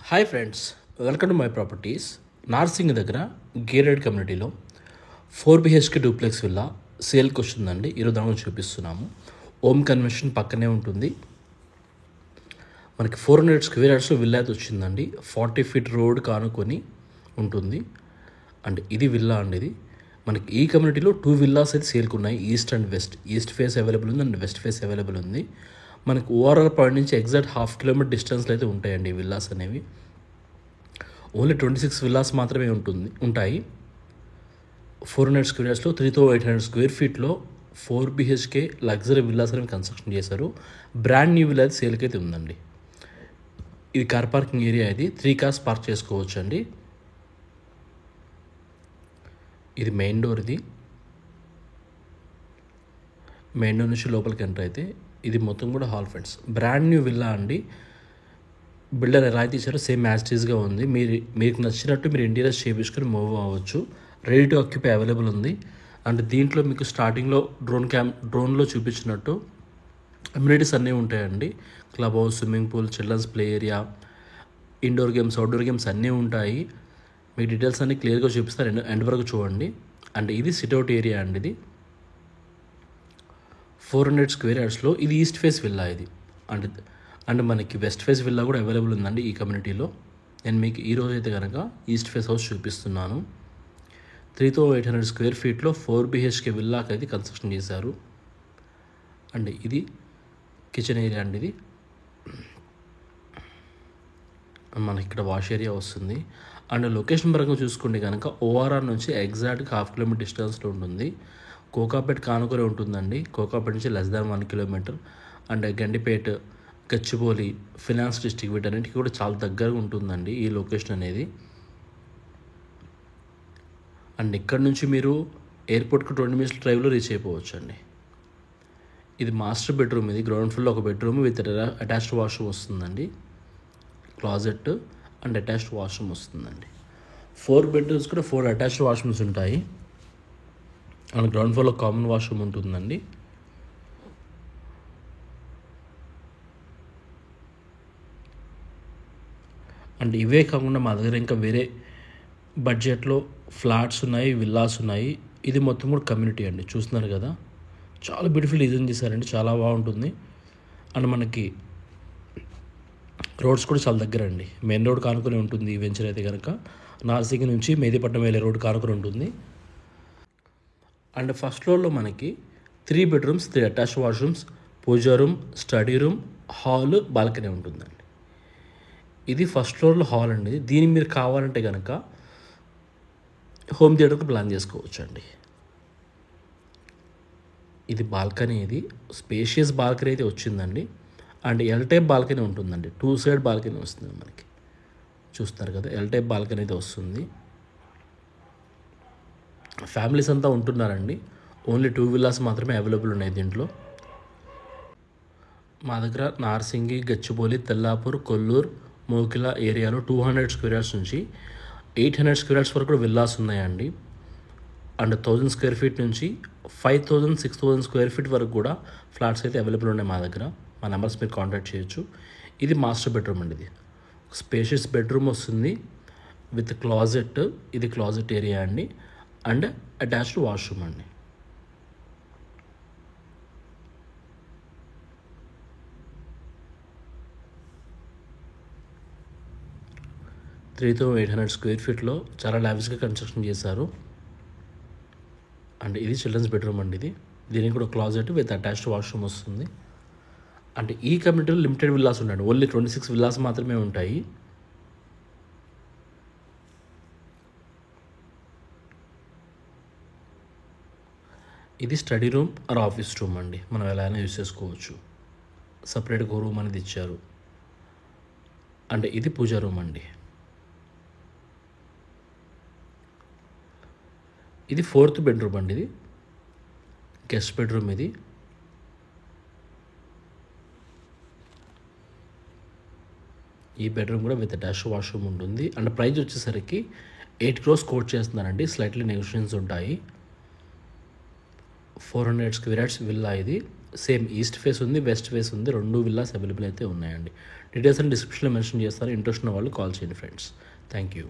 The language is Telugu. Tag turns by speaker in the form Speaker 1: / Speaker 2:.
Speaker 1: Hi friends, welcome to my properties. Narsingi దగ్గర గేటెడ్ కమ్యూనిటీలో 4 BHK డూప్లెక్స్ విల్లా సేల్కి వస్తుందండి. ఈరోజు దాని చూపిస్తున్నాము. ఓమ్ కన్వెన్షన్ పక్కనే ఉంటుంది. మనకి 400 స్క్వేర్ యార్డ్స్లో విల్లా అయితే వచ్చిందండి. 40 feet రోడ్ కానుకొని ఉంటుంది. అండ్ ఇది విల్లా అండి. ఇది మనకి ఈ కమ్యూనిటీలో 2 విల్లాస్ అయితే సేల్కి ఉన్నాయి. East and west. East face available ఉంది అండ్ వెస్ట్ ఫేస్ అవైలబుల్ ఉంది. మనకు ఓఆర్ఆర్ పాయింట్ నుంచి ఎగ్జాక్ట్ 1/2 kilometer డిస్టెన్స్లో అయితే ఉంటాయండి ఈ విల్లాస్ అనేవి. ఓన్లీ 26 విల్లాస్ మాత్రమే ఉంటాయి. 400 స్క్వేర్ యార్డ్స్లో 3,800 స్క్వేర్ ఫీట్లో 4 BHK లగ్జరీ విల్లాస్ అనేవి కన్స్ట్రక్షన్ చేశారు. బ్రాండ్ న్యూ విల్లా అయితే సేల్కి అయితే ఉందండి. ఇది కార్ పార్కింగ్ ఏరియా. ఇది 3 cars పార్క్ చేసుకోవచ్చు అండి. ఇది మెయిన్ డోర్. ఇది మెయిన్ డోర్ నుంచి లోపలికి ఎంటర్ అయితే ఇది మొత్తం కూడా hall friends. Brand new villa అండి. బిల్డర్ ఎలా అయితే ఇచ్చారో సేమ్ యాజ్టీస్గా ఉంది. మీకు నచ్చినట్టు మీరు ఇంటీరియర్స్ చేయించుకొని మూవ్ అవ్వచ్చు. రెడీ టు ఆక్యుపై అవైలబుల్ ఉంది. అండ్ దీంట్లో మీకు స్టార్టింగ్లో డ్రోన్లో చూపించినట్టు అమ్యూనిటీస్ అన్నీ ఉంటాయండి. Club house, swimming pool, children's play area, indoor games, outdoor games అన్నీ ఉంటాయి. మీకు డీటెయిల్స్ అన్నీ క్లియర్గా చూపిస్తారు. ఎండ్ వరకు చూడండి. అండ్ ఇది సిట్అవుట్ ఏరియా అండి. ఇది 400 స్క్వేర్ యార్డ్స్లో ఇది ఈస్ట్ ఫేస్ విల్లా. ఇది అండ్ మనకి వెస్ట్ ఫేస్ విల్లా కూడా అవైలబుల్ ఉందండి ఈ కమ్యూనిటీలో. నేను మీకు ఈరోజు అయితే కనుక ఈస్ట్ ఫేస్ హౌస్ చూపిస్తున్నాను. 3,800 స్క్వేర్ ఫీట్లో 4 BHK విల్లాకి అయితే కన్స్ట్రక్షన్ చేశారు. అండ్ ఇది కిచెన్ ఏరియా అండి. ఇది మనకి ఇక్కడ వాష్ ఏరియా వస్తుంది. అండ్ లొకేషన్ పరంగా చూసుకుంటే కనుక ఓఆర్ఆర్ నుంచి ఎగ్జాక్ట్గా 1/2 kilometer డిస్టెన్స్లో ఉంటుంది. కోకాపేట్ కానుకొని ఉంటుందండి. కోకాపేట్ నుంచి less than 1 kilometer. And Gandipet, Gachibowli, finance district వీటన్నిటికీ కూడా చాలా దగ్గరగా ఉంటుందండి ఈ లొకేషన్ అనేది. అండ్ ఇక్కడ నుంచి మీరు ఎయిర్పోర్ట్కి 20 minutes డ్రైవ్లో రీచ్ అయిపోవచ్చు అండి. ఇది మాస్టర్ బెడ్రూమ్. ఇది గ్రౌండ్ ఫ్లోర్లో ఒక బెడ్రూమ్ విత్ అటాచ్డ్ వాష్రూమ్ వస్తుందండి. క్లాజెట్ అండ్ అటాచ్డ్ వాష్రూమ్ వస్తుందండి. 4 bedrooms కూడా 4 అటాచ్డ్ వాష్రూమ్స్ ఉంటాయి. అండ్ గ్రౌండ్ ఫ్లోర్లో కామన్ వాష్రూమ్ ఉంటుందండి. అండ్ ఇవే కాకుండా మా దగ్గర ఇంకా వేరే బడ్జెట్లో ఫ్లాట్స్ ఉన్నాయి, విల్లాస్ ఉన్నాయి. ఇది మొత్తం కూడా కమ్యూనిటీ అండి. చూస్తున్నారు కదా, చాలా బ్యూటిఫుల్ డిజైన్ చేశారండి. చాలా బాగుంటుంది. అండ్ మనకి రోడ్స్ కూడా చాలా దగ్గర అండి. మెయిన్ రోడ్ కానుకొని ఉంటుంది ఈ వెంచర్ అయితే కనుక. నార్సింగ్ నుంచి మెహదీపట్నం వెళ్ళే రోడ్ కానుకొని ఉంటుంది. అండ్ ఫస్ట్ ఫ్లోర్లో మనకి 3 bedrooms, 3 attached washrooms, puja room, study room, hall, balcony ఉంటుందండి. ఇది ఫస్ట్ ఫ్లోర్లో హాల్ అండి. దీన్ని మీరు కావాలంటే కనుక హోమ్ థియేటర్కి ప్లాన్ చేసుకోవచ్చు అండి. ఇది బాల్కనీ. ఇది స్పేషియస్ బాల్కనీ అయితే వచ్చిందండి. అండ్ ఎల్ టైప్ బాల్కనీ ఉంటుందండి. 2 side బాల్కనీ వస్తుంది మనకి. చూస్తున్నారు కదా, ఎల్ టైప్ బాల్కనీ అయితే వస్తుంది. ఫ్యామిలీస్ అంతా ఉంటున్నారండి. ఓన్లీ 2 villas మాత్రమే అవైలబుల్ ఉన్నాయి దీంట్లో. మా దగ్గర నార్సింగి, గచ్చిబౌలి, తెల్లాపూర్, కొల్లూరు, మోకిలా ఏరియాలో 200 స్క్వేర్ యార్డ్స్ నుంచి 800 స్క్వేర్ యార్డ్స్ వరకు కూడా విల్లాస్ ఉన్నాయండి. అండ్ 1000 స్క్వేర్ ఫీట్ నుంచి 5,000, 6,000 స్క్వేర్ ఫీట్ వరకు కూడా ఫ్లాట్స్ అయితే అవైలబుల్ ఉన్నాయి మా దగ్గర. మా నెంబర్స్ మీరు కాంటాక్ట్ చేయొచ్చు. ఇది మాస్టర్ బెడ్రూమ్ అండి. ఇది స్పేషియస్ బెడ్రూమ్ వస్తుంది విత్ క్లాజెట్. ఇది క్లాజెట్ ఏరియా అండి. అండ్ అటాచ్డ్ వాష్రూమ్ అండి. $3,800 స్క్వేర్ ఫీట్లో చాలా లావిష్గా కన్స్ట్రక్షన్ చేశారు. అండ్ ఇది చిల్డ్రన్స్ బెడ్రూమ్ అండి. ఇది దీనికి కూడా క్లాజెట్ విత్ అటాచ్డ్ వాష్రూమ్ వస్తుంది. అంటే ఈ కమ్యూనిటీలో లిమిటెడ్ విల్లాస్ ఉన్నాయండి. ఓన్లీ 26 villas మాత్రమే ఉంటాయి. ఇది study room or office room అండి. మనం ఎలా అయినా యూజ్ చేసుకోవచ్చు. సపరేట్గా రూమ్ అనేది ఇచ్చారు. అంటే ఇది పూజా రూమ్ అండి. ఇది 4th bedroom అండి. ఇది గెస్ట్ బెడ్రూమ్. ఇది ఈ బెడ్రూమ్ కూడా విత్ అటాచ్డ్ వాష్రూమ్ ఉంటుంది. అండ్ ప్రైస్ వచ్చేసరికి 8 crores కోట్ చేస్తున్నారండి. స్లైట్లీ నెగోషియేషన్స్ ఉంటాయి. 400 స్క్వేర్ యార్డ్స్ విల్లా ఇది. సేమ్ ఈస్ట్ ఫేస్ ఉంది, వెస్ట్ ఫేస్ ఉంది, 2 విల్లాస్ అవైలబుల్ అయితే ఉన్నాయండి. డీటెయిల్స్ అని డిస్క్రిప్షన్లో మెన్షన్ చేస్తాను. ఇంట్రెస్ట్ ఉన్న వాళ్ళు కాల్ చేయండి ఫ్రెండ్స్. Thank you.